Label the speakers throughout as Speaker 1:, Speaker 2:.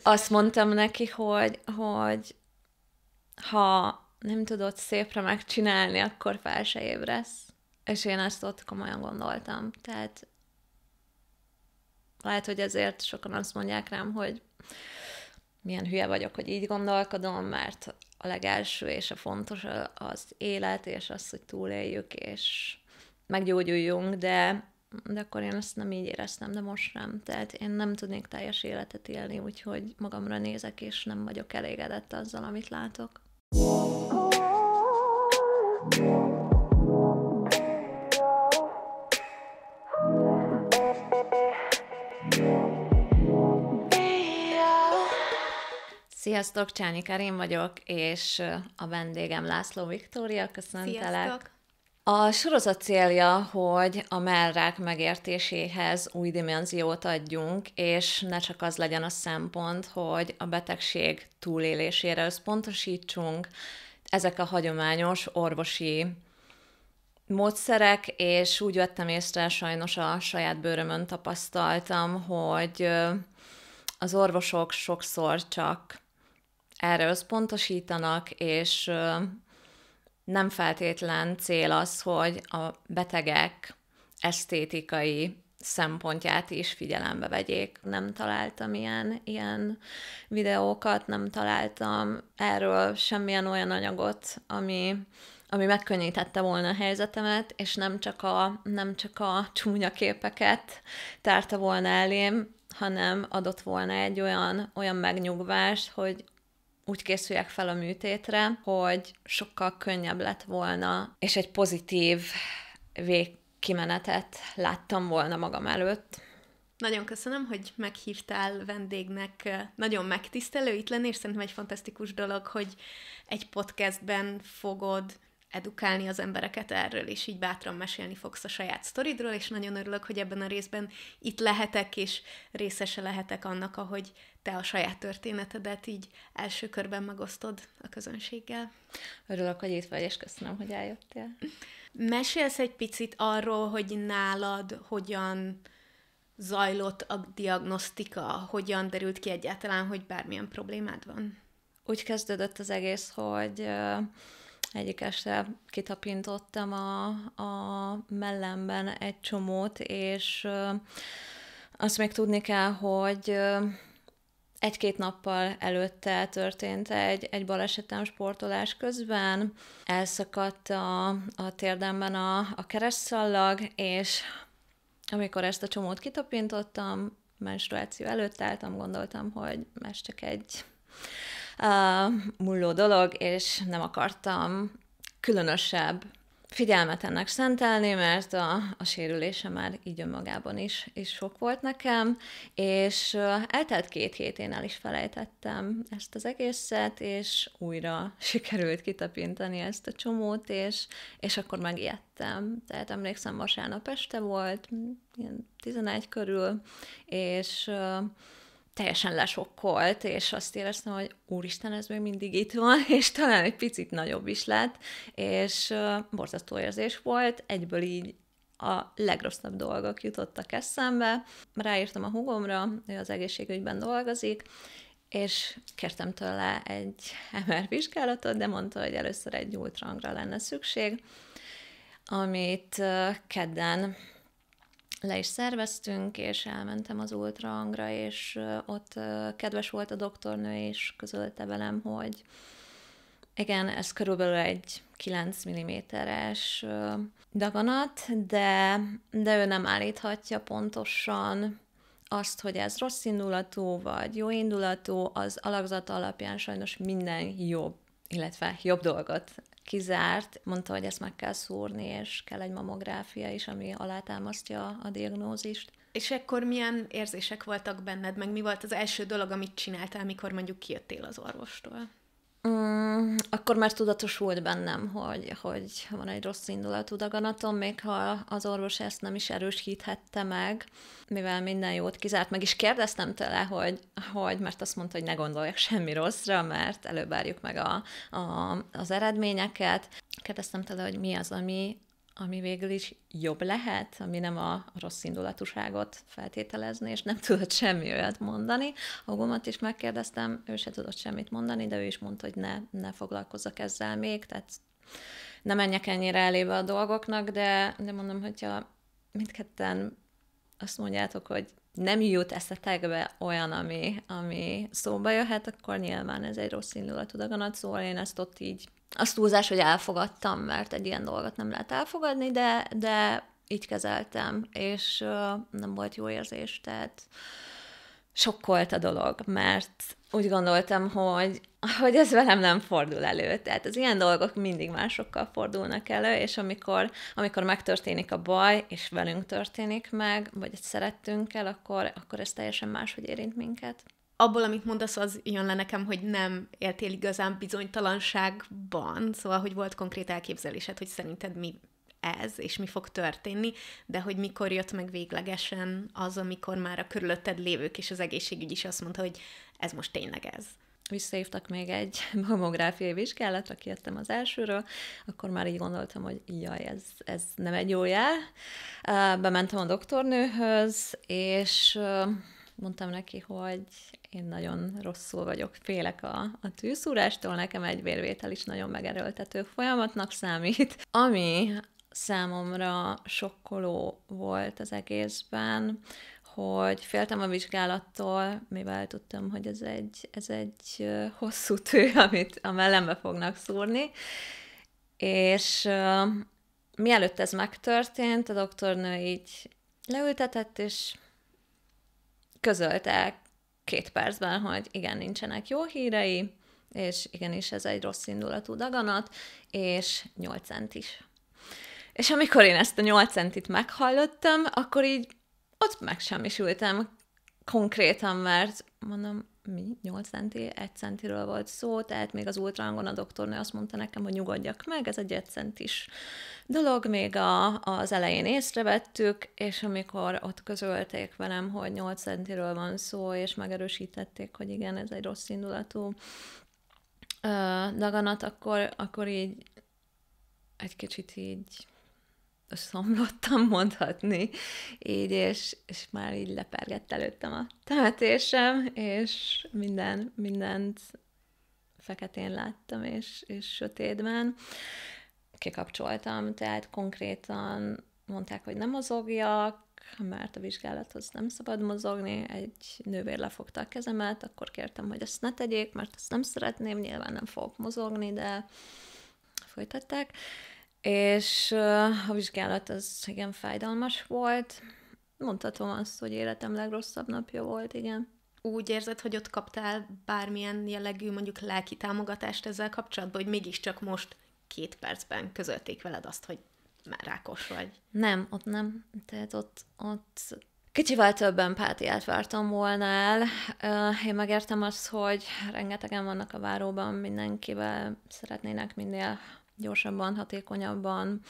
Speaker 1: Azt mondtam neki, hogy ha nem tudod szépre megcsinálni, akkor fel se ébresz. És én ezt ott komolyan gondoltam. Tehát lehet, hogy ezért sokan azt mondják rám, hogy milyen hülye vagyok, hogy így gondolkodom, mert a legelső és a fontos az élet, és az, hogy túléljük, és meggyógyuljunk, de akkor én ezt nem így éreztem, de most nem. Tehát én nem tudnék teljes életet élni, úgyhogy magamra nézek, és nem vagyok elégedett azzal, amit látok. Sziasztok, Csányi Karin vagyok, és a vendégem László Viktória, köszöntelek.
Speaker 2: Sziasztok!
Speaker 1: A sorozat célja, hogy a mellrák megértéséhez új dimenziót adjunk, és ne csak az legyen a szempont, hogy a betegség túlélésére összpontosítsunk. Ezek a hagyományos orvosi módszerek, és úgy vettem észre, sajnos a saját bőrömön tapasztaltam, hogy az orvosok sokszor csak erre összpontosítanak, és nem feltétlen cél az, hogy a betegek esztétikai szempontját is figyelembe vegyék. Nem találtam ilyen videókat, nem találtam erről semmilyen olyan anyagot, ami megkönnyítette volna a helyzetemet, és nem csak a csúnya képeket tárta volna elém, hanem adott volna egy olyan megnyugvást, hogy úgy készüljek fel a műtétre, hogy sokkal könnyebb lett volna, és egy pozitív végkimenetet láttam volna magam előtt.
Speaker 2: Nagyon köszönöm, hogy meghívtál vendégnek, nagyon megtisztelő itt lenni, és szerintem egy fantasztikus dolog, hogy egy podcastben fogod edukálni az embereket erről, és így bátran mesélni fogsz a saját sztoridról, és nagyon örülök, hogy ebben a részben itt lehetek, és részese lehetek annak, ahogy te a saját történetedet így első körben megosztod a közönséggel.
Speaker 1: Örülök, hogy itt vagy, és köszönöm, hogy eljöttél.
Speaker 2: Mesélsz egy picit arról, hogy nálad hogyan zajlott a diagnosztika, hogyan derült ki egyáltalán, hogy bármilyen problémád van?
Speaker 1: Úgy kezdődött az egész, hogy egyik este kitapintottam a mellemben egy csomót, és azt még tudni kell, hogy egy-két nappal előtte történt egy balesetem sportolás közben, elszakadt a térdemben a keresztszallag, és amikor ezt a csomót kitapintottam, menstruáció előtt álltam, gondoltam, hogy ez csak egy múló dolog, és nem akartam különösebb figyelmet ennek szentelni, mert a sérülése már így önmagában is sok volt nekem, és eltelt 2 hét, én el is felejtettem ezt az egészet, és újra sikerült kitapintani ezt a csomót, és akkor megijedtem. Tehát emlékszem, vasárnap este volt, ilyen 11 körül, és teljesen lesokkolt, és azt éreztem, hogy úristen, ez még mindig itt van, és talán egy picit nagyobb is lett, és borzasztó érzés volt, egyből így a legrosszabb dolgok jutottak eszembe. Ráírtam a húgomra, ő az egészségügyben dolgozik, és kértem tőle egy MR vizsgálatot, de mondta, hogy először egy ultrahangra lenne szükség, amit kedden le is szerveztünk, és elmentem az ultrahangra, és ott kedves volt a doktornő, és közölte velem, hogy igen, ez körülbelül egy 9 mm-es daganat, de ő nem állíthatja pontosan azt, hogy ez rossz indulatú, vagy jó indulatú, az alakzata alapján sajnos minden jobb dolgot kizárt. Mondta, hogy ezt meg kell szúrni, és kell egy mammográfia is, ami alátámasztja a diagnózist.
Speaker 2: És akkor milyen érzések voltak benned, meg mi volt az első dolog, amit csináltál, mikor mondjuk kijöttél az orvostól?
Speaker 1: Akkor már tudatosult bennem, hogy van egy rossz indulatú daganatom, még ha az orvos ezt nem is erősíthette meg, mivel minden jót kizárt, meg is kérdeztem tőle, hogy mert azt mondta, hogy ne gondoljak semmi rosszra, mert előbb várjuk meg az eredményeket. Kérdeztem tőle, hogy mi az, ami végül is jobb lehet, ami nem a rossz indulatúságot feltételezni, és nem tudott semmi olyat mondani. A hugomat is megkérdeztem, ő se tudott semmit mondani, de ő is mondta, hogy ne foglalkozzak ezzel még, tehát ne menjek ennyire elébe a dolgoknak, de mondom, hogyha mindketten azt mondjátok, hogy nem jut eszetekbe olyan, ami szóba jöhet, akkor nyilván ez egy rossz indulatú daganat, szóval én ezt ott így, az túlzás, hogy elfogadtam, mert egy ilyen dolgot nem lehet elfogadni, de így kezeltem, és nem volt jó érzés, tehát sokkolt a dolog, mert úgy gondoltam, hogy ez velem nem fordul elő. Tehát az ilyen dolgok mindig másokkal fordulnak elő, és amikor megtörténik a baj, és velünk történik meg, vagy egy szerettünkkel, akkor ez teljesen máshogy érint minket.
Speaker 2: Abból, amit mondasz, az jön le nekem, hogy nem éltél igazán bizonytalanságban, szóval, hogy volt konkrét elképzelésed, hogy szerinted mi ez, és mi fog történni, de hogy mikor jött meg véglegesen az, amikor már a körülötted lévők és az egészségügy is azt mondta, hogy ez most tényleg ez.
Speaker 1: Visszahívtak még egy mamográfiai vizsgálatra, kijöttem az elsőről, akkor már így gondoltam, hogy jaj, ez nem egy jó jel. Bementem a doktornőhöz, és mondtam neki, hogy én nagyon rosszul vagyok, félek a tűszúrástól, nekem egy vérvétel is nagyon megerőltető folyamatnak számít. Ami számomra sokkoló volt az egészben, hogy féltem a vizsgálattól, mivel tudtam, hogy ez egy hosszú tű, amit a mellembe fognak szúrni, és mielőtt ez megtörtént, a doktornő így leültetett, és közölte 2 percben, hogy igen, nincsenek jó hírei, és igenis ez egy rossz indulatú daganat, és 8 centis. És amikor én ezt a 8 centit meghallottam, akkor így ott megsemmisültem konkrétan, mert mondom, mi? 8 centi? 1 centiről volt szó, tehát még az ultrahangon a doktornő azt mondta nekem, hogy nyugodjak meg, ez egy 1 centis dolog, még az elején észrevettük, és amikor ott közölték velem, hogy 8 centiről van szó, és megerősítették, hogy igen, ez egy rossz indulatú daganat, akkor így egy kicsit így összeomlottam, mondhatni, így, és már így lepergett előttem a temetésem, és mindent feketén láttam, és sötétben. Kikapcsoltam, tehát konkrétan mondták, hogy nem mozogjak, mert a vizsgálathoz nem szabad mozogni, egy nővér lefogta a kezemet, akkor kértem, hogy ezt ne tegyék, mert ezt nem szeretném, nyilván nem fogok mozogni, de folytatták. És a vizsgálat az igen fájdalmas volt. Mondhatom azt, hogy életem legrosszabb napja volt, igen.
Speaker 2: Úgy érzed, hogy ott kaptál bármilyen jellegű, mondjuk lelki támogatást ezzel kapcsolatban, hogy mégiscsak most 2 percben közölték veled azt, hogy már rákos vagy?
Speaker 1: Nem, ott nem. Tehát ott kicsivel több empátiát vártam volna el. Én megértem azt, hogy rengetegen vannak a váróban, mindenkivel szeretnének minél gyorsabban, hatékonyabban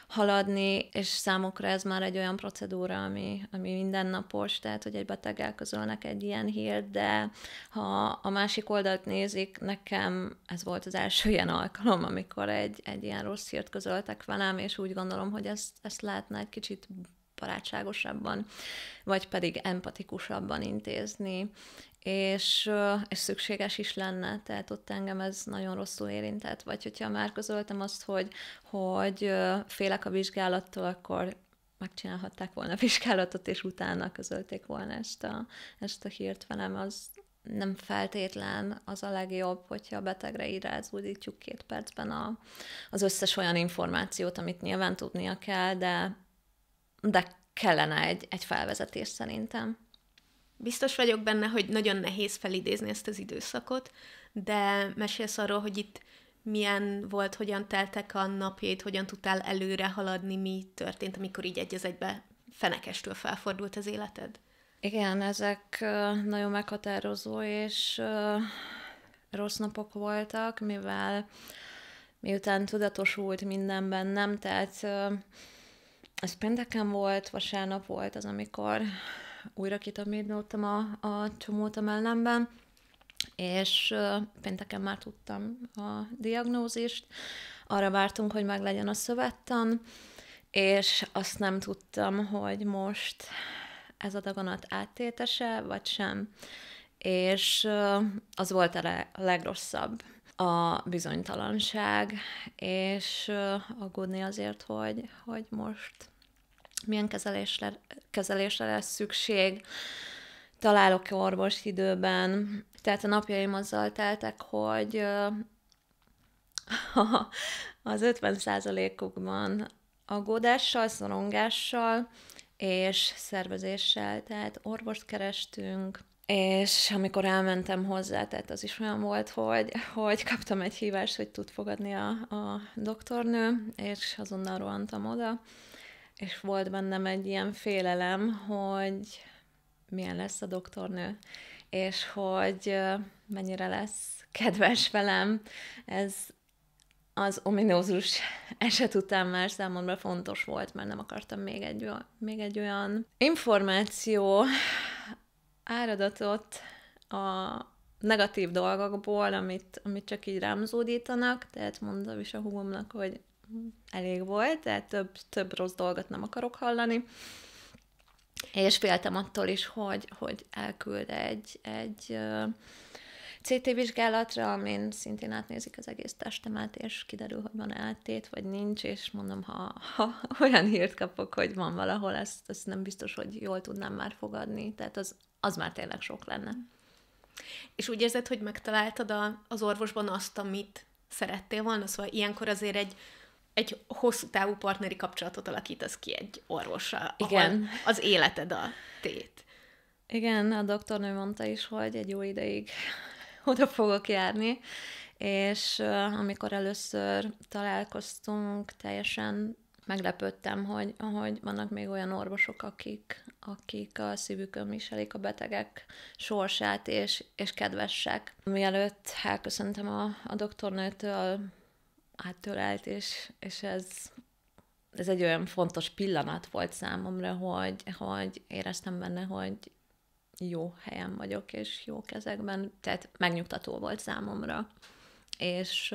Speaker 1: haladni, és számukra ez már egy olyan procedúra, ami mindennapos, tehát, hogy egy beteggel közölnek egy ilyen hírt, de ha a másik oldalt nézik, nekem ez volt az első ilyen alkalom, amikor egy ilyen rossz hírt közöltek velem, és úgy gondolom, hogy ezt lehetne egy kicsit barátságosabban, vagy pedig empatikusabban intézni, és szükséges is lenne, tehát ott engem ez nagyon rosszul érintett, vagy hogyha már közöltem azt, hogy félek a vizsgálattól, akkor megcsinálhatták volna a vizsgálatot, és utána közölték volna ezt a hírt velem, az nem feltétlen az a legjobb, hogyha a betegre így rázúdítjuk 2 percben az összes olyan információt, amit nyilván tudnia kell, de kellene egy felvezetés szerintem.
Speaker 2: Biztos vagyok benne, hogy nagyon nehéz felidézni ezt az időszakot, de mesélsz arról, hogy itt milyen volt, hogyan teltek a napjaid, hogyan tudtál előre haladni, mi történt, amikor így egy az egybe fenekestől felfordult az életed?
Speaker 1: Igen, ezek nagyon meghatározó és rossz napok voltak, miután tudatosult minden bennem, tehát ez pénteken volt, vasárnap volt az, amikor újra kitamítódtam a csomót a mellemben, és pénteken már tudtam a diagnózist. Arra vártunk, hogy meglegyen a szövettan, és azt nem tudtam, hogy most ez a daganat áttétese, vagy sem. És az volt a legrosszabb, a bizonytalanság, és aggódni azért, hogy most milyen kezelésre lesz szükség, találok orvost időben. Tehát a napjaim azzal teltek, hogy az 50%-ukban aggódással, szorongással és szervezéssel, tehát orvost kerestünk, és amikor elmentem hozzá, tehát az is olyan volt, hogy kaptam egy hívást, hogy tud fogadni a doktornő, és azonnal rohantam oda, és volt bennem egy ilyen félelem, hogy milyen lesz a doktornő, és hogy mennyire lesz kedves velem. Ez az ominózus eset után már számomra fontos volt, mert nem akartam még egy olyan információ áradatot a negatív dolgokból, amit csak így rám zúdítanak, tehát mondom is a húgomnak, hogy elég volt, tehát több rossz dolgot nem akarok hallani. És féltem attól is, hogy elküld egy CT vizsgálatra, amin szintén átnézik az egész testemet, és kiderül, hogy van áttét, vagy nincs, és mondom, ha olyan hírt kapok, hogy van valahol, ezt nem biztos, hogy jól tudnám már fogadni, tehát az már tényleg sok lenne.
Speaker 2: És úgy érzed, hogy megtaláltad az orvosban azt, amit szerettél volna? Szóval ilyenkor azért egy hosszú távú partneri kapcsolatot alakítasz ki egy orvossal,
Speaker 1: Igen.
Speaker 2: ahol az életed a tét.
Speaker 1: Igen, a doktornő mondta is, hogy egy jó ideig oda fogok járni, és amikor először találkoztunk, teljesen meglepődtem, hogy vannak még olyan orvosok, akik a szívükön viselik a betegek sorsát, és kedvesek. Mielőtt elköszöntem a doktornőtől, áttölelt, és ez egy olyan fontos pillanat volt számomra, hogy éreztem benne, hogy jó helyen vagyok, és jó kezekben, tehát megnyugtató volt számomra, és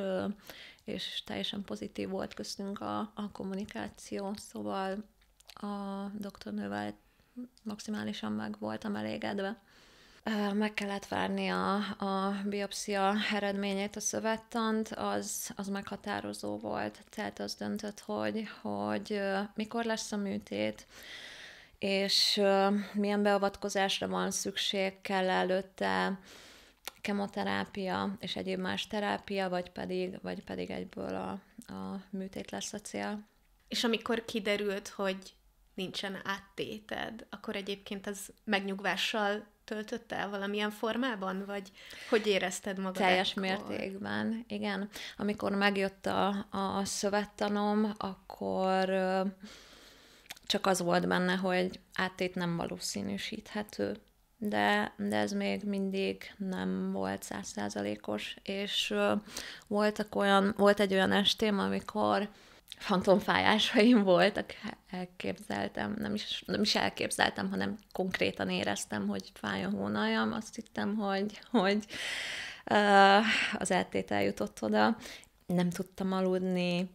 Speaker 1: teljesen pozitív volt köztünk a kommunikáció, szóval a doktornővel maximálisan meg voltam elégedve. Meg kellett várni a biopszia eredményét, a szövettant, az meghatározó volt, tehát az döntött, hogy mikor lesz a műtét, és milyen beavatkozásra van szükség, kell előtte kemoterápia és egyéb más terápia, vagy pedig egyből a műtét lesz a cél.
Speaker 2: És amikor kiderült, hogy nincsen áttéted, akkor egyébként az megnyugvással töltött el valamilyen formában, vagy hogy érezted magad?
Speaker 1: Teljes mértékben, igen. Amikor megjött a szövettanom, akkor csak az volt benne, hogy áttét nem valószínűsíthető, de ez még mindig nem volt 100%-os, és volt egy olyan estém, amikor fantomfájásaim voltak, elképzeltem, nem is elképzeltem, hanem konkrétan éreztem, hogy fáj a hónaljam, azt hittem, hogy az áttét eljutott oda. Nem tudtam aludni,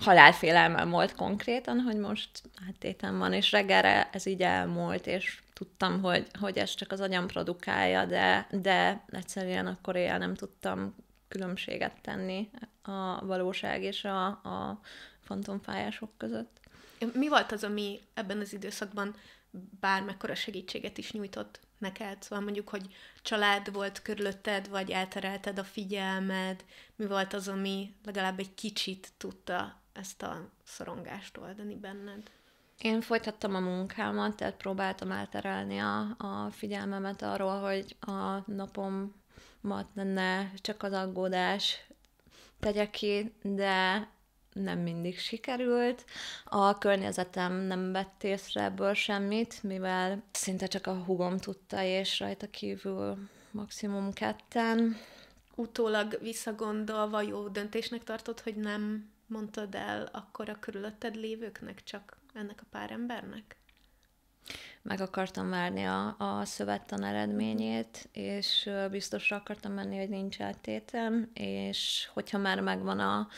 Speaker 1: halálfélelmem volt konkrétan, hogy most áttétem van, és reggelre ez így elmúlt, és tudtam, hogy ez csak az agyam produkálja, de egyszerűen akkor éjjel nem tudtam különbséget tenni a valóság és a fantomfájások között.
Speaker 2: Mi volt az, ami ebben az időszakban bármekkora segítséget is nyújtott neked? Szóval mondjuk, hogy család volt körülötted, vagy elterelted a figyelmed? Mi volt az, ami legalább egy kicsit tudta ezt a szorongást oldani benned?
Speaker 1: Én folytattam a munkámat, tehát próbáltam elterelni a figyelmemet arról, hogy a napomat ne csak az aggódás tegye ki, de nem mindig sikerült. A környezetem nem vett észre ebből semmit, mivel szinte csak a húgom tudta, és rajta kívül maximum ketten.
Speaker 2: Utólag visszagondolva jó döntésnek tartod, hogy nem mondtad el akkor a körülötted lévőknek, csak ennek a pár embernek?
Speaker 1: meg akartam várni a szövettan eredményét, és biztosra akartam menni, hogy nincs áttétem, és hogyha már megvan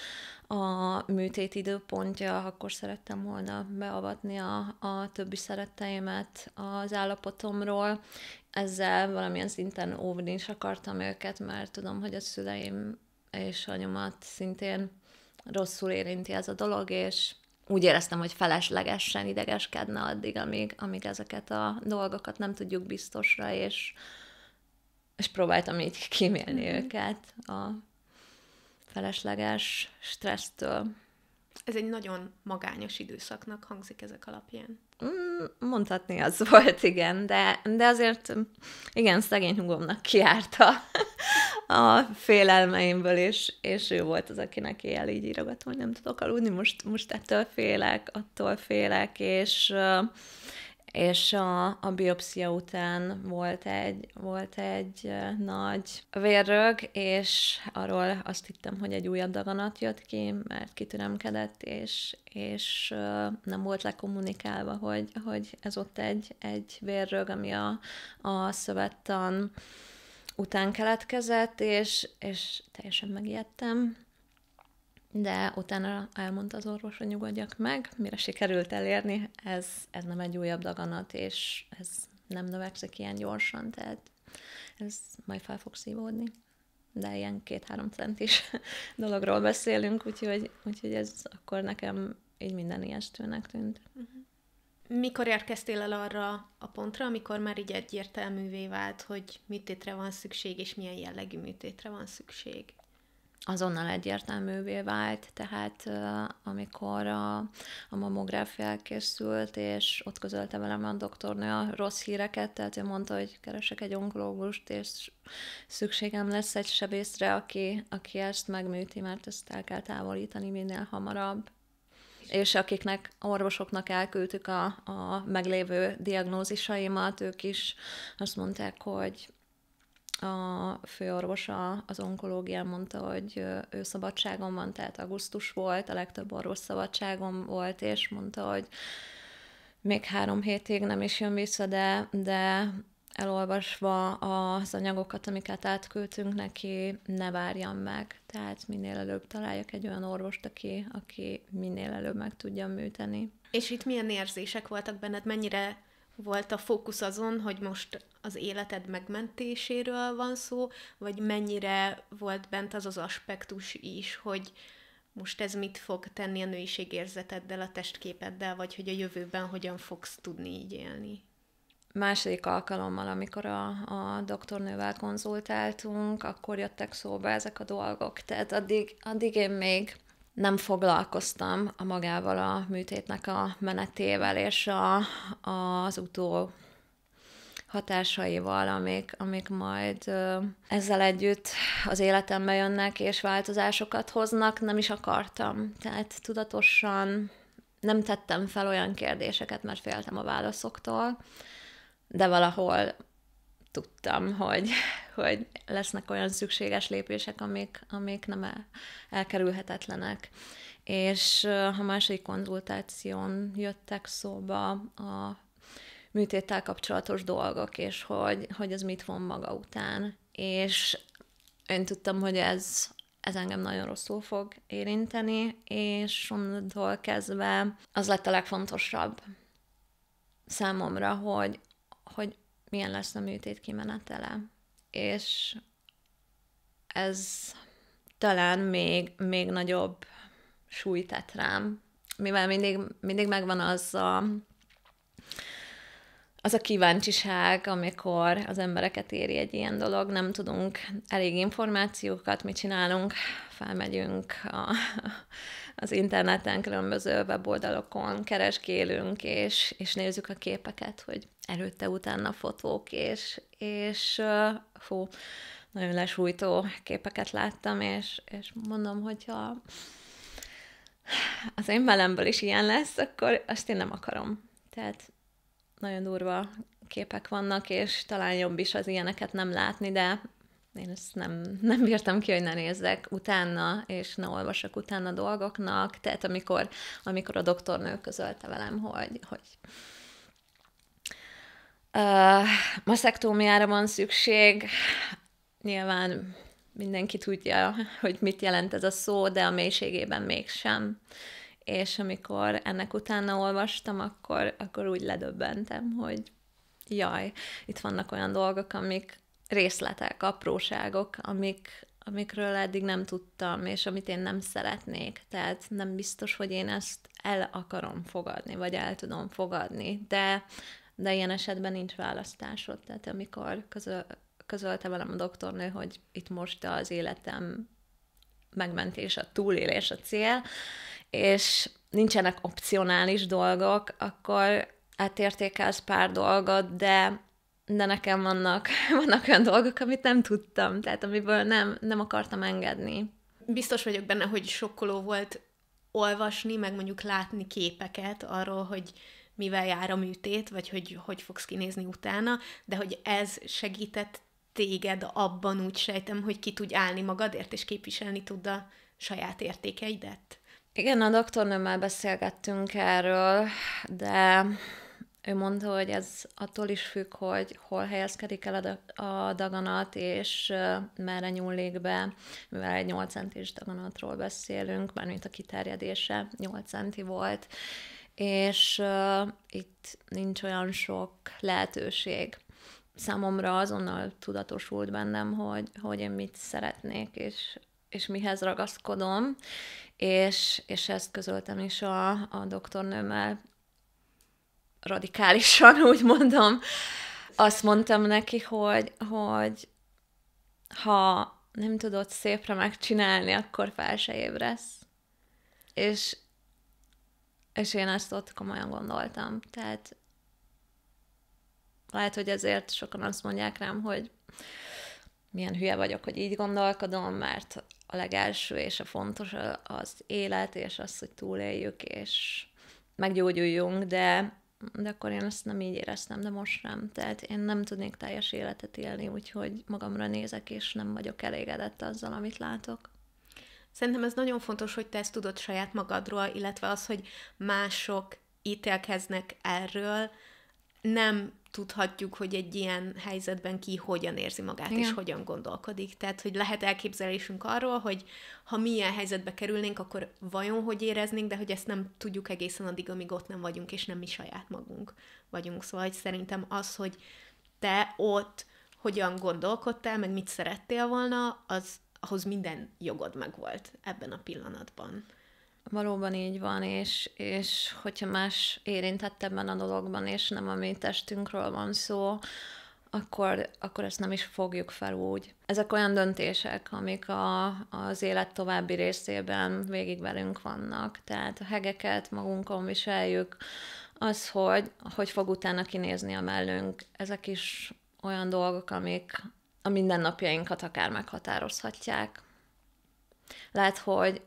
Speaker 1: a műtét időpontja, akkor szerettem volna beavatni a többi szeretteimet az állapotomról. Ezzel valamilyen szinten óvni is akartam őket, mert tudom, hogy a szüleim és anyumat szintén rosszul érinti ez a dolog, és úgy éreztem, hogy feleslegesen idegeskedne addig, amíg ezeket a dolgokat nem tudjuk biztosra, és próbáltam így kímélni őket a felesleges stressztől.
Speaker 2: Ez egy nagyon magányos időszaknak hangzik ezek alapján.
Speaker 1: Mondhatni az volt, igen, de azért igen, szegény húgomnak kiárta a félelmeimből, és ő volt az, akinek éjjel így írogatom, hogy nem tudok aludni, most attól félek, és a biopszia után volt egy nagy vérrög, és arról azt hittem, hogy egy újabb daganat jött ki, mert kitüremkedett, és nem volt lekommunikálva, hogy ez ott egy vérrög, ami a szövettan után keletkezett, és teljesen megijedtem. De utána elmondta az orvos, hogy nyugodjak meg, mire sikerült elérni, ez nem egy újabb daganat, és ez nem növekszik ilyen gyorsan, tehát ez majd fel fog szívódni. De ilyen 2-3 centis dologról beszélünk, úgyhogy ez akkor nekem így minden ijesztőnek tűnt.
Speaker 2: Mikor érkeztél el arra a pontra, amikor már így egyértelművé vált, hogy műtétre van szükség, és milyen jellegű műtétre van szükség?
Speaker 1: Azonnal egyértelművé vált, tehát amikor a mammográfia elkészült, és ott közölte velem a doktornő a rossz híreket, tehát ő mondta, hogy keresek egy onkológust, és szükségem lesz egy sebészre, aki ezt megműti, mert ezt el kell távolítani minél hamarabb. És akiknek, orvosoknak elküldtük a meglévő diagnózisaimat, ők is azt mondták, hogy a főorvosa az onkológián mondta, hogy ő szabadságon van, tehát augusztus volt, a legtöbb orvos szabadságon volt, és mondta, hogy még 3 hétig nem is jön vissza, de elolvasva az anyagokat, amiket átküldtünk neki, ne várjam meg. Tehát minél előbb találjak egy olyan orvost, aki minél előbb meg tudja műteni.
Speaker 2: És itt milyen érzések voltak benned? Mennyire volt a fókusz azon, hogy most az életed megmentéséről van szó, vagy mennyire volt bent az aspektus is, hogy most ez mit fog tenni a nőiségérzeteddel, a testképeddel, vagy hogy a jövőben hogyan fogsz tudni így élni?
Speaker 1: Második alkalommal, amikor a doktornővel konzultáltunk, akkor jöttek szóba ezek a dolgok. Tehát addig én még nem foglalkoztam magával a műtétnek a menetével, és az utó hatásaival, amik majd ezzel együtt az életembe jönnek, és változásokat hoznak, nem is akartam. Tehát tudatosan nem tettem fel olyan kérdéseket, mert féltem a válaszoktól, de valahol tudtam, hogy lesznek olyan szükséges lépések, amik nem elkerülhetetlenek. És a második konzultáción jöttek szóba a műtéttel kapcsolatos dolgok, és hogy ez mit von maga után. És én tudtam, hogy ez engem nagyon rosszul fog érinteni, és onnantól kezdve az lett a legfontosabb számomra, hogy milyen lesz a műtét kimenetele. És ez talán még nagyobb súlyt tett rám, mivel mindig megvan az a kíváncsiság, amikor az embereket éri egy ilyen dolog, nem tudunk elég információkat, mit csinálunk, felmegyünk az interneten, különböző weboldalokon, keresgélünk, és nézzük a képeket, hogy előtte-utána fotók, és nagyon lesújtó képeket láttam, és mondom, hogyha az én mellemből is ilyen lesz, akkor azt én nem akarom. Tehát nagyon durva képek vannak, és talán jobb is az ilyeneket nem látni, de én ezt nem bírtam ki, hogy ne nézzek utána, és ne olvasok utána dolgoknak. Tehát amikor a doktornő közölte velem, hogy Maszektómiára van szükség. Nyilván mindenki tudja, hogy mit jelent ez a szó, de a mélységében mégsem. És amikor ennek utána olvastam, akkor úgy ledöbbentem, hogy jaj, itt vannak olyan dolgok, amik részletek, apróságok, amikről eddig nem tudtam, és amit én nem szeretnék. Tehát nem biztos, hogy én ezt el akarom fogadni, vagy el tudom fogadni, de ilyen esetben nincs választásod. Tehát amikor közölte velem a doktornő, hogy itt most az életem megmentés, a túlélés a cél, és nincsenek opcionális dolgok, akkor átértékelsz pár dolgot, de nekem vannak olyan dolgok, amit nem tudtam, tehát amiből nem akartam engedni.
Speaker 2: Biztos vagyok benne, hogy sokkoló volt olvasni, meg mondjuk látni képeket arról, hogy mivel jár a műtét, vagy hogy fogsz kinézni utána, de hogy ez segített téged abban, úgy sejtem, hogy ki tudj állni magadért, és képviselni tudd a saját értékeidet.
Speaker 1: Igen, a doktornőmmel beszélgettünk erről, de ő mondta, hogy ez attól is függ, hogy hol helyezkedik el a daganat, és merre nyúlik be, mivel egy 8 centis daganatról beszélünk, mármint a kiterjedése 8 centi volt, és itt nincs olyan sok lehetőség. Számomra azonnal tudatosult bennem, hogy én mit szeretnék, és mihez ragaszkodom, és ezt közöltem is a doktornőmmel radikálisan, úgy mondom. Azt mondtam neki, hogy ha nem tudod szépre megcsinálni, akkor fel se ébresz. És én ezt ott komolyan gondoltam. Tehát lehet, hogy ezért sokan azt mondják rám, hogy milyen hülye vagyok, hogy így gondolkodom, mert a legelső és a fontos az élet, és az, hogy túléljük, és meggyógyuljunk, de akkor én ezt nem így éreztem, de most nem. Tehát én nem tudnék teljes életet élni, úgyhogy magamra nézek, és nem vagyok elégedett azzal, amit látok.
Speaker 2: Szerintem ez nagyon fontos, hogy te ezt tudod saját magadról, illetve az, hogy mások ítélkeznek erről, nem tudhatjuk, hogy egy ilyen helyzetben ki hogyan érzi magát, igen, és hogyan gondolkodik. Tehát, hogy lehet elképzelésünk arról, hogy ha mi ilyen helyzetbe kerülnénk, akkor vajon hogy éreznénk, de hogy ezt nem tudjuk egészen addig, amíg ott nem vagyunk, és nem mi saját magunk vagyunk. Szóval hogy szerintem az, hogy te ott hogyan gondolkodtál, meg mit szerettél volna, ahhoz minden jogod megvolt ebben a pillanatban.
Speaker 1: Valóban így van, és hogyha más érintett ebben a dologban, és nem a mi testünkről van szó, akkor ezt nem is fogjuk fel úgy. Ezek olyan döntések, amik az élet további részében végig velünk vannak. Tehát a hegeket magunkon viseljük, az, hogy fog utána kinézni a mellünk, ezek is olyan dolgok, amik a mindennapjainkat akár meghatározhatják. Lehet, hogy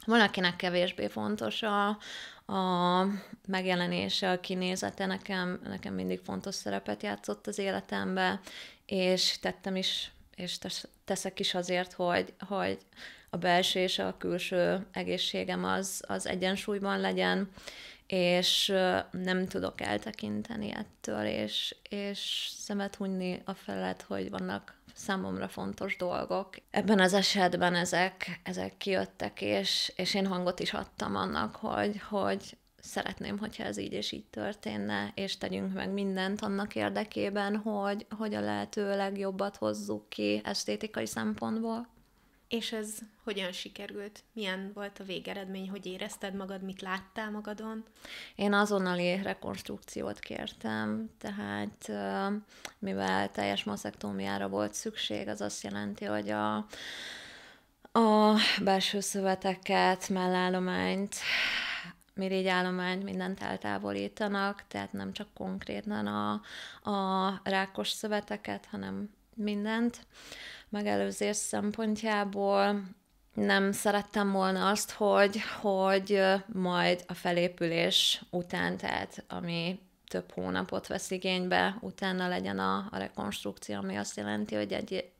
Speaker 1: van, akinek kevésbé fontos a megjelenése, a kinézete. Nekem mindig fontos szerepet játszott az életemben, és tettem is, és teszek is azért, hogy a belső és a külső egészségem az egyensúlyban legyen, és nem tudok eltekinteni ettől, és szemet hunyni a felett, hogy vannak számomra fontos dolgok. Ebben az esetben ezek kijöttek, és én hangot is adtam annak, hogy szeretném, hogyha ez így és így történne, és tegyünk meg mindent annak érdekében, hogy a lehető legjobbat hozzuk ki esztétikai szempontból.
Speaker 2: És ez hogyan sikerült? Milyen volt a végeredmény? Hogy érezted magad? Mit láttál magadon?
Speaker 1: Én azonnali rekonstrukciót kértem, tehát mivel teljes maszektómiára volt szükség, az azt jelenti, hogy a belső szöveteket, mellállományt, mirigyállományt, mindent eltávolítanak, tehát nem csak konkrétan a rákos szöveteket, hanem mindent. Megelőzés szempontjából nem szerettem volna azt, hogy majd a felépülés után, tehát ami több hónapot vesz igénybe, utána legyen a rekonstrukció, ami azt jelenti, hogy egy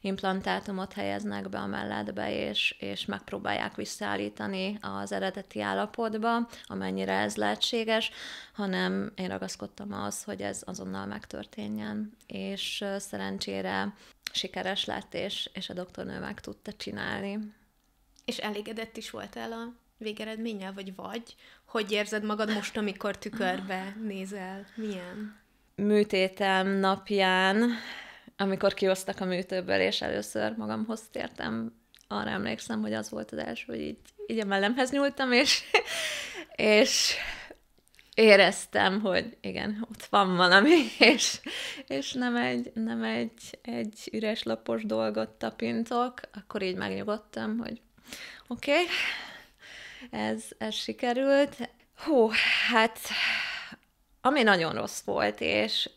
Speaker 1: implantátumot helyeznek be a melledbe, és megpróbálják visszaállítani az eredeti állapotba, amennyire ez lehetséges, hanem én ragaszkodtam ahhoz, hogy ez azonnal megtörténjen, és szerencsére sikeres lett, és a doktornő meg tudta csinálni.
Speaker 2: És elégedett is voltál a végeredménnyel, vagy? Hogy érzed magad most, amikor tükörbe nézel? Milyen?
Speaker 1: Műtétem napján, amikor kihoztak a műtőből, és először magamhoz tértem, arra emlékszem, hogy az volt az első, hogy így a mellemhez nyúltam, és éreztem, hogy igen, ott van valami, és nem egy üres lapos dolgot tapintok, akkor így megnyugodtam, hogy oké, ez sikerült. Hú, hát ami nagyon rossz volt,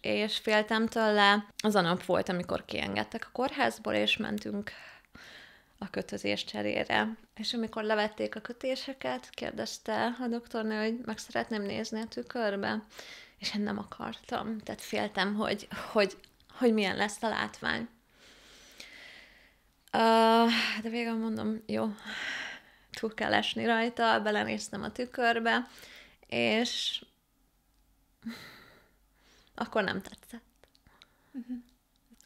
Speaker 1: és féltem tőle, az a nap volt, amikor kiengedtek a kórházból, és mentünk a kötözés cserére. És amikor levették a kötéseket, kérdezte a doktornő, hogy meg szeretném nézni a tükörbe, és én nem akartam. Tehát féltem, hogy milyen lesz a látvány. De végül mondom, jó, túl kell esni rajta, belenéztem a tükörbe, és akkor nem tetszett. Uh-huh.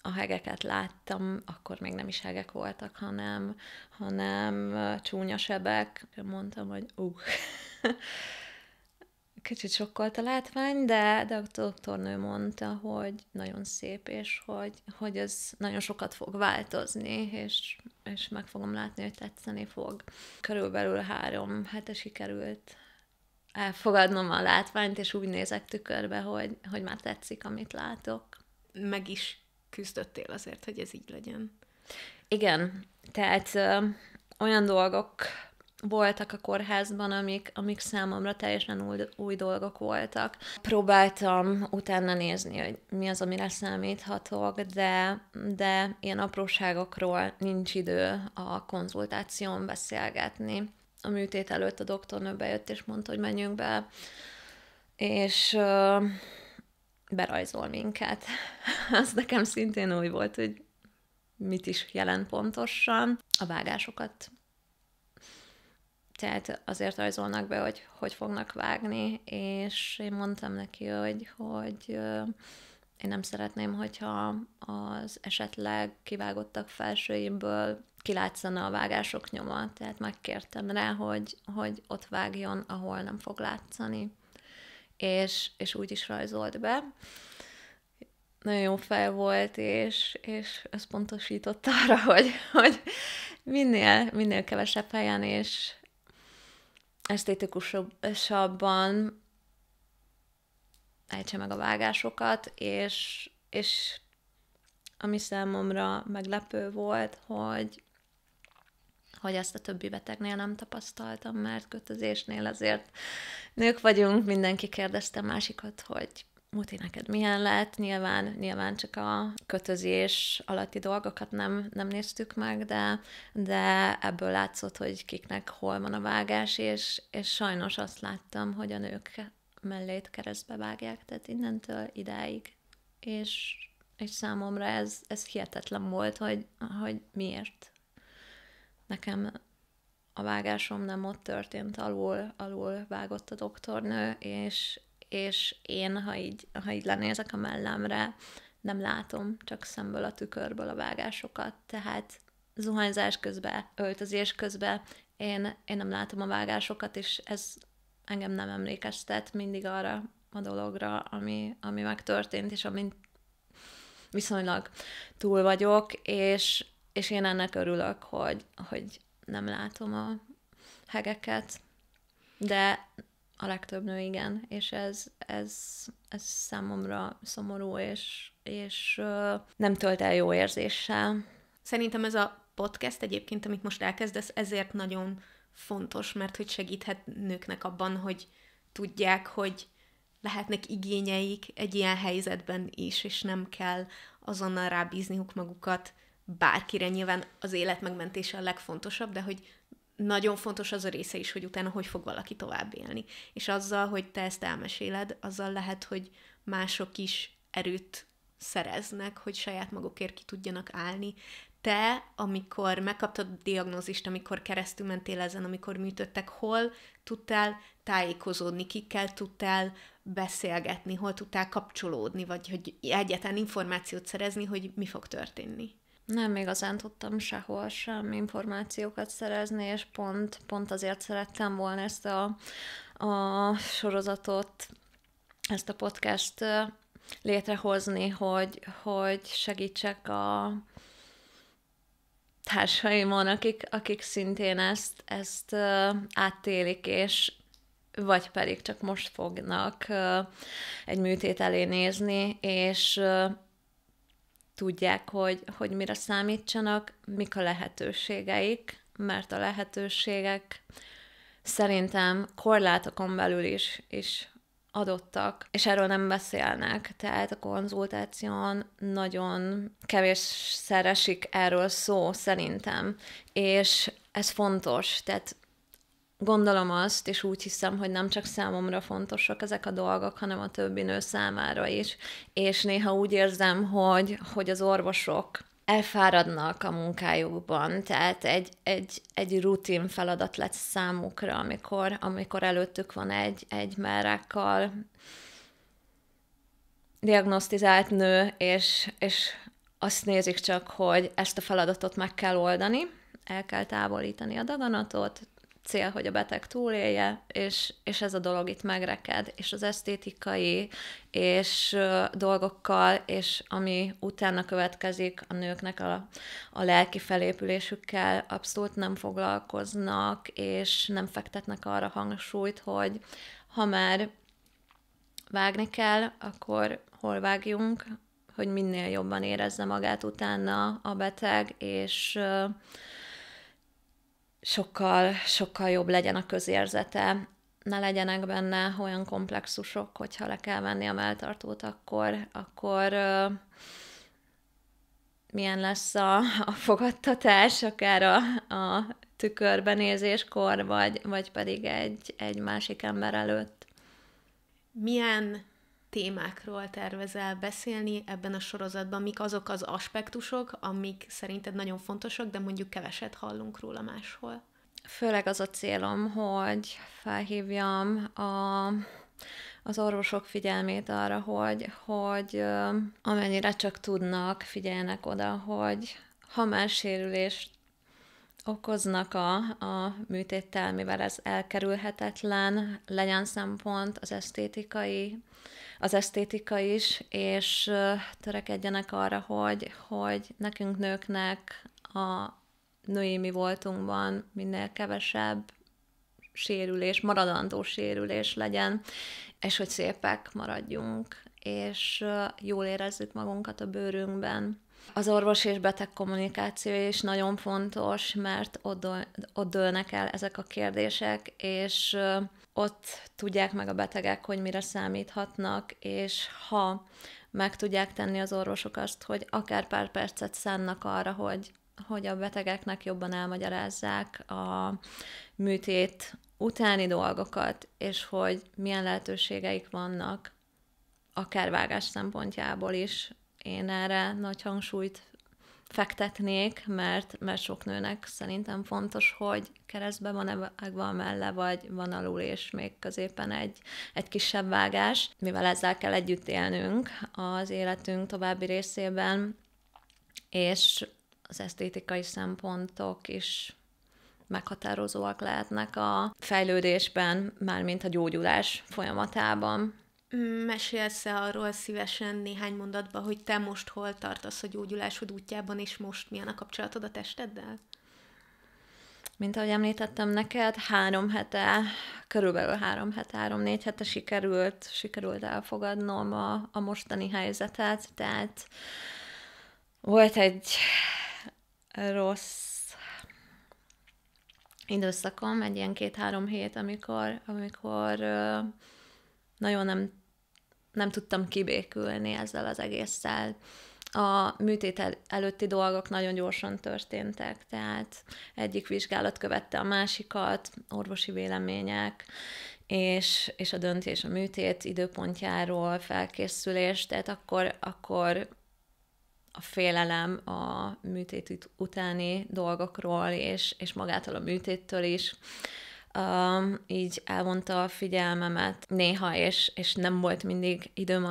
Speaker 1: A hegeket láttam, akkor még nem is hegek voltak, hanem csúnya sebek. Mondtam, hogy kicsit sokkolt a látvány, de a doktornő mondta, hogy nagyon szép, és hogy ez nagyon sokat fog változni, és meg fogom látni, hogy tetszeni fog. Körülbelül 3 hete sikerült elfogadnom a látványt, és úgy nézek tükörbe, hogy már tetszik, amit látok.
Speaker 2: Meg is küzdöttél azért, hogy ez így legyen.
Speaker 1: Igen, tehát olyan dolgok voltak a kórházban, amik számomra teljesen új dolgok voltak. Próbáltam utána nézni, hogy mi az, amire számíthatok, de ilyen apróságokról nincs idő a konzultáción beszélgetni. A műtét előtt a doktornő bejött, és mondta, hogy menjünk be, és berajzol minket. Az nekem szintén új volt, hogy mit is jelent pontosan. A vágásokat. Tehát azért rajzolnak be, hogy fognak vágni, és én mondtam neki, hogy én nem szeretném, hogyha az esetleg kivágottak felsőimből kilátszana a vágások nyoma. Tehát megkértem rá, hogy ott vágjon, ahol nem fog látszani. És úgy is rajzolt be. Nagyon jó fej volt, és összpontosított arra, hogy minél kevesebb helyen, és esztétikusabban ejtse meg a vágásokat, és ami számomra meglepő volt, hogy ezt a többi betegnél nem tapasztaltam, mert kötözésnél azért nők vagyunk, mindenki kérdezte másikat, hogy Muti, neked milyen lett? Nyilván csak a kötözés alatti dolgokat nem néztük meg, de ebből látszott, hogy kiknek hol van a vágás, és sajnos azt láttam, hogy a nők mellét keresztbe vágják, tehát innentől idáig. És számomra ez hihetetlen volt, hogy miért. Nekem a vágásom nem ott történt, alul vágott a doktornő, és én, ha így lenézek a mellemre, nem látom csak szemből a tükörből a vágásokat. Tehát zuhanyzás közben, öltözés közben én nem látom a vágásokat, és ez engem nem emlékeztet mindig arra a dologra, ami megtörtént, és amin viszonylag túl vagyok, és én ennek örülök, hogy nem látom a hegeket, de a legtöbb nő igen, és ez számomra szomorú, és nem tölt el jó érzéssel.
Speaker 2: Szerintem ez a podcast egyébként, amit most elkezdesz, ezért nagyon fontos, mert hogy segíthet nőknek abban, hogy tudják, hogy lehetnek igényeik egy ilyen helyzetben is, és nem kell azonnal rábízniuk magukat bárkire. Nyilván az élet megmentése a legfontosabb, de hogy nagyon fontos az a része is, hogy utána hogy fog valaki tovább élni. És azzal, hogy te ezt elmeséled, azzal lehet, hogy mások is erőt szereznek, hogy saját magukért ki tudjanak állni. Te, amikor megkaptad a diagnózist, amikor keresztül mentél ezen, amikor műtöttek, hol tudtál tájékozódni, kikkel tudtál beszélgetni, hol tudtál kapcsolódni, vagy hogy egyáltalán információt szerezni, hogy mi fog történni?
Speaker 1: Nem igazán tudtam sehol sem információkat szerezni, és pont azért szerettem volna ezt a sorozatot, ezt a podcast létrehozni, hogy segítsek a társaimon, akik szintén ezt áttélik, és vagy pedig csak most fognak egy műtét elé nézni, és tudják, hogy mire számítsanak, mik a lehetőségeik, mert a lehetőségek szerintem korlátokon belül is adottak, és erről nem beszélnek, tehát a konzultáción nagyon kevésszer esik erről szó szerintem, és ez fontos, tehát gondolom azt, és úgy hiszem, hogy nem csak számomra fontosak ezek a dolgok, hanem a többi nő számára is, és néha úgy érzem, hogy az orvosok elfáradnak a munkájukban, tehát egy rutin feladat lett számukra, amikor előttük van egy mellrákkal diagnosztizált nő, és azt nézik csak, hogy ezt a feladatot meg kell oldani, el kell távolítani a daganatot, cél, hogy a beteg túlélje, és ez a dolog itt megreked, és az esztétikai és dolgokkal, és ami utána következik, a nőknek a lelki felépülésükkel abszolút nem foglalkoznak, és nem fektetnek arra hangsúlyt, hogy ha már vágni kell, akkor hol vágjunk, hogy minél jobban érezze magát utána a beteg, és sokkal jobb legyen a közérzete, ne legyenek benne olyan komplexusok, hogyha le kell venni a melltartót, akkor milyen lesz a fogadtatás, akár a tükörbenézéskor, vagy pedig egy másik ember előtt.
Speaker 2: Milyen témákról tervezel beszélni ebben a sorozatban? Mik azok az aspektusok, amik szerinted nagyon fontosak, de mondjuk keveset hallunk róla máshol?
Speaker 1: Főleg az a célom, hogy felhívjam az orvosok figyelmét arra, hogy amennyire csak tudnak, figyeljenek oda, hogy ha már sérülést okoznak a műtéttel, mivel ez elkerülhetetlen, legyen szempont az esztétika is, és törekedjenek arra, hogy nekünk nőknek a női mi voltunkban minél kevesebb sérülés, maradandó sérülés legyen, és hogy szépek maradjunk, és jól érezzük magunkat a bőrünkben. Az orvos és beteg kommunikáció is nagyon fontos, mert ott dőlnek el ezek a kérdések, és ott tudják meg a betegek, hogy mire számíthatnak, és ha meg tudják tenni az orvosok azt, hogy akár pár percet szánnak arra, hogy a betegeknek jobban elmagyarázzák a műtét utáni dolgokat, és hogy milyen lehetőségeik vannak, akár vágás szempontjából is. Én erre nagy hangsúlyt fektetnék, mert sok nőnek szerintem fontos, hogy keresztbe van a melle, vagy van alul, és még középen egy kisebb vágás, mivel ezzel kell együtt élnünk az életünk további részében, és az esztétikai szempontok is meghatározóak lehetnek a fejlődésben, mármint a gyógyulás folyamatában.
Speaker 2: Mesélsz-e arról szívesen néhány mondatban, hogy te most hol tartasz a gyógyulásod útjában, és most milyen a kapcsolatod a testeddel?
Speaker 1: Mint ahogy említettem neked, 3 hete, körülbelül 3-4 hete sikerült elfogadnom a mostani helyzetet, tehát volt egy rossz időszakom, egy ilyen 2-3 hét, amikor nagyon nem tudtam kibékülni ezzel az egésszel, a műtét előtti dolgok nagyon gyorsan történtek, tehát egyik vizsgálat követte a másikat, orvosi vélemények, és a döntés a műtét időpontjáról, felkészülés, tehát akkor a félelem a műtét utáni dolgokról, és magától a műtéttől is így elvonta a figyelmemet néha, és nem volt mindig időm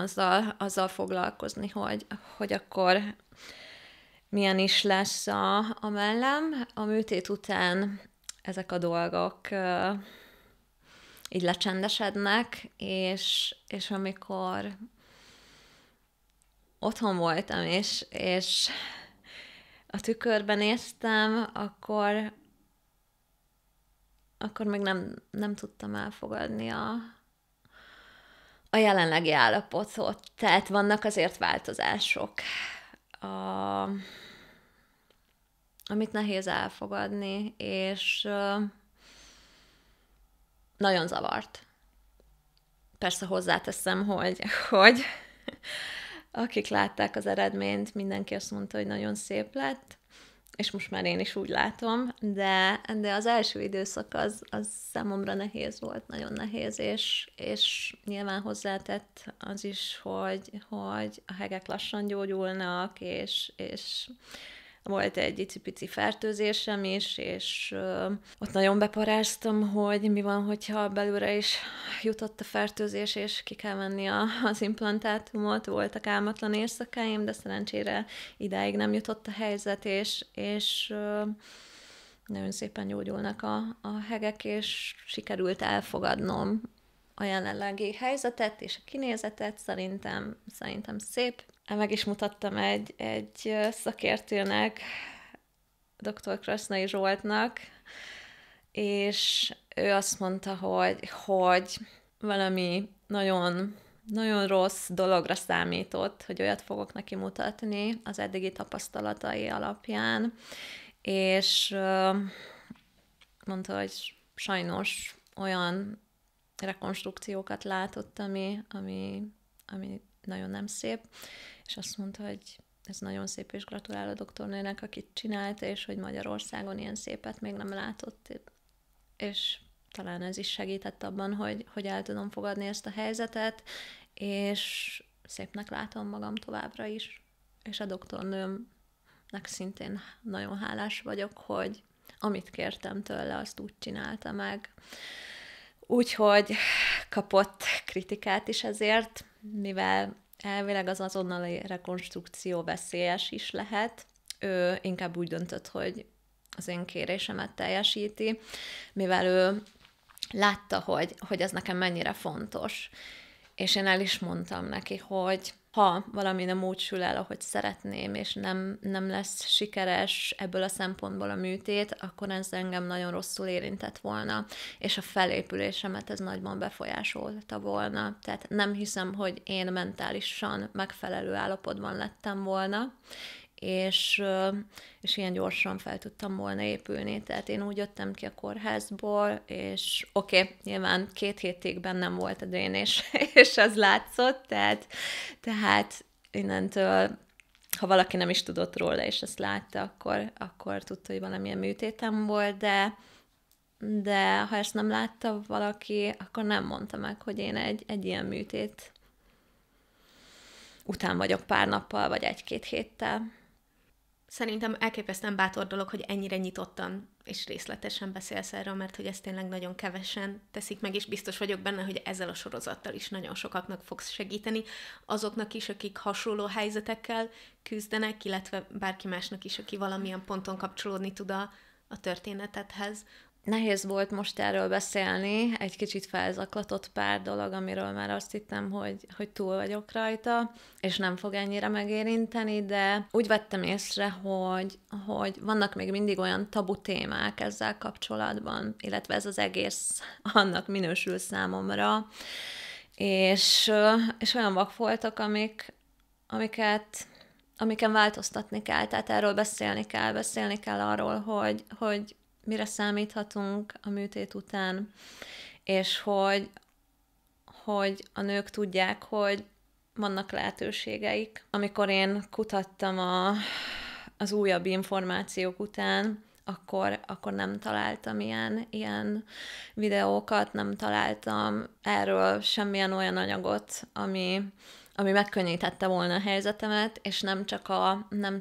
Speaker 1: azzal foglalkozni, hogy akkor milyen is lesz a mellem. A műtét után ezek a dolgok így lecsendesednek, és amikor otthon voltam, és a tükörben néztem, akkor még nem tudtam elfogadni a jelenlegi állapotot. Tehát vannak azért változások, amit nehéz elfogadni, és nagyon zavart. Persze hozzáteszem, hogy akik látták az eredményt, mindenki azt mondta, hogy nagyon szép lett, és most már én is úgy látom, de az első időszak az számomra nehéz volt, nagyon nehéz, és nyilván hozzátett az is, hogy a hegek lassan gyógyulnak, és volt egy icipici fertőzésem is, és ott nagyon beparáztam, hogy mi van, hogyha belülre is jutott a fertőzés, és ki kell venni az implantátumot. Voltak álmatlan éjszakáim, de szerencsére idáig nem jutott a helyzet, és nagyon szépen gyógyulnak a hegek, és sikerült elfogadnom a jelenlegi helyzetet és a kinézetet, szerintem szép. Meg is mutattam egy szakértőnek, dr. Krasznai Zsoltnak, és ő azt mondta, hogy valami nagyon, nagyon rossz dologra számított, hogy olyat fogok neki mutatni az eddigi tapasztalatai alapján, és mondta, hogy sajnos olyan rekonstrukciókat látott, ami nagyon nem szép, és azt mondta, hogy ez nagyon szép, és gratulál a doktornőnek, akit csinálta, és hogy Magyarországon ilyen szépet még nem látott, és talán ez is segített abban, hogy el tudom fogadni ezt a helyzetet, és szépnek látom magam továbbra is. És a doktornőmnek szintén nagyon hálás vagyok, hogy amit kértem tőle, azt úgy csinálta meg. Úgyhogy kapott kritikát is ezért, mivel elvileg az azonnali rekonstrukció veszélyes is lehet. Ő inkább úgy döntött, hogy az én kérésemet teljesíti, mivel ő látta, hogy ez nekem mennyire fontos. És én el is mondtam neki, hogy ha valami nem úgy sül el, ahogy szeretném, és nem lesz sikeres ebből a szempontból a műtét, akkor ez engem nagyon rosszul érintett volna, és a felépülésemet ez nagyban befolyásolta volna. Tehát nem hiszem, hogy én mentálisan megfelelő állapotban lettem volna, és ilyen gyorsan fel tudtam volna épülni. Tehát én úgy jöttem ki a kórházból, és nyilván 2 hétig bennem volt a drénés, és az látszott, tehát innentől, ha valaki nem is tudott róla, és ezt látta, akkor tudta, hogy valamilyen műtétem volt, de ha ezt nem látta valaki, akkor nem mondta meg, hogy én egy ilyen műtét után vagyok pár nappal, vagy 1-2 héttel.
Speaker 2: Szerintem elképesztően bátor dolog, hogy ennyire nyitottan és részletesen beszélsz erről, mert hogy ezt tényleg nagyon kevesen teszik meg, és biztos vagyok benne, hogy ezzel a sorozattal is nagyon sokaknak fogsz segíteni, azoknak is, akik hasonló helyzetekkel küzdenek, illetve bárki másnak is, aki valamilyen ponton kapcsolódni tud a történetedhez.
Speaker 1: Nehéz volt most erről beszélni, egy kicsit felzaklatott pár dolog, amiről már azt hittem, hogy túl vagyok rajta, és nem fog ennyire megérinteni, de úgy vettem észre, hogy vannak még mindig olyan tabu témák ezzel kapcsolatban, illetve ez az egész annak minősül számomra, és olyan vakfoltok, amiken változtatni kell, tehát erről beszélni kell arról, hogy mire számíthatunk a műtét után, és hogy a nők tudják, hogy vannak lehetőségeik. Amikor én kutattam az újabb információk után, akkor nem találtam ilyen videókat, nem találtam erről semmilyen olyan anyagot, ami megkönnyítette volna a helyzetemet, és nem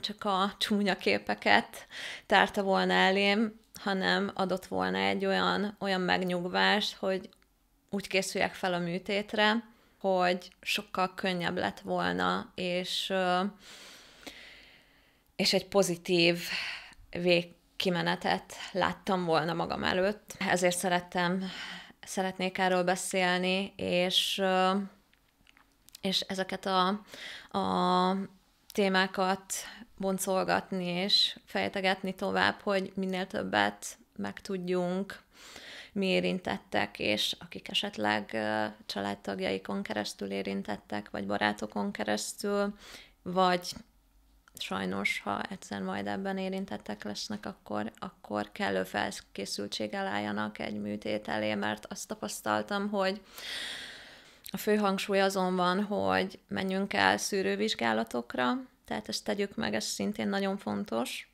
Speaker 1: csak a csúnya képeket tárta volna elém, hanem adott volna egy olyan megnyugvást, hogy úgy készüljek fel a műtétre, hogy sokkal könnyebb lett volna, és egy pozitív végkimenetet láttam volna magam előtt. Ezért szeretnék erről beszélni, és ezeket a témákat boncolgatni és fejtegetni tovább, hogy minél többet megtudjunk, mi érintettek, és akik esetleg családtagjaikon keresztül érintettek, vagy barátokon keresztül, vagy sajnos, ha egyszer majd ebben érintettek lesznek, akkor kellő felkészültséggel álljanak egy műtét elé, mert azt tapasztaltam, hogy a fő hangsúly azon van, hogy menjünk el szűrővizsgálatokra, tehát ezt tegyük meg, ez szintén nagyon fontos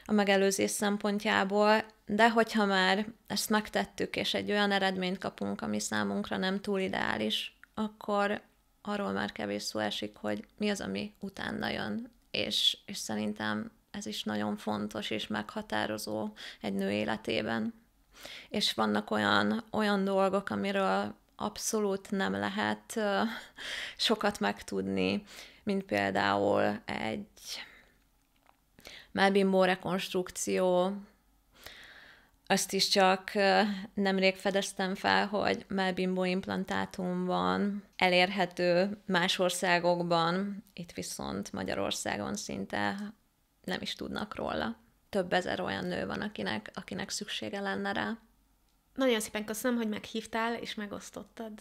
Speaker 1: a megelőzés szempontjából, de hogyha már ezt megtettük, és egy olyan eredményt kapunk, ami számunkra nem túl ideális, akkor arról már kevés szó esik, hogy mi az, ami utána jön, és szerintem ez is nagyon fontos és meghatározó egy nő életében. És vannak olyan dolgok, amiről abszolút nem lehet sokat megtudni, mint például egy mellbimbó rekonstrukció. Azt is csak nemrég fedeztem fel, hogy mellbimbó implantátum van, elérhető más országokban, itt viszont Magyarországon szinte nem is tudnak róla. Több ezer olyan nő van, akinek szüksége lenne rá.
Speaker 2: Nagyon szépen köszönöm, hogy meghívtál, és megosztottad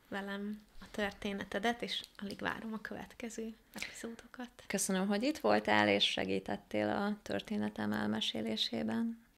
Speaker 2: velem a történetedet, és alig várom a következő epizódokat.
Speaker 1: Köszönöm, hogy itt voltál, és segítettél a történetem elmesélésében.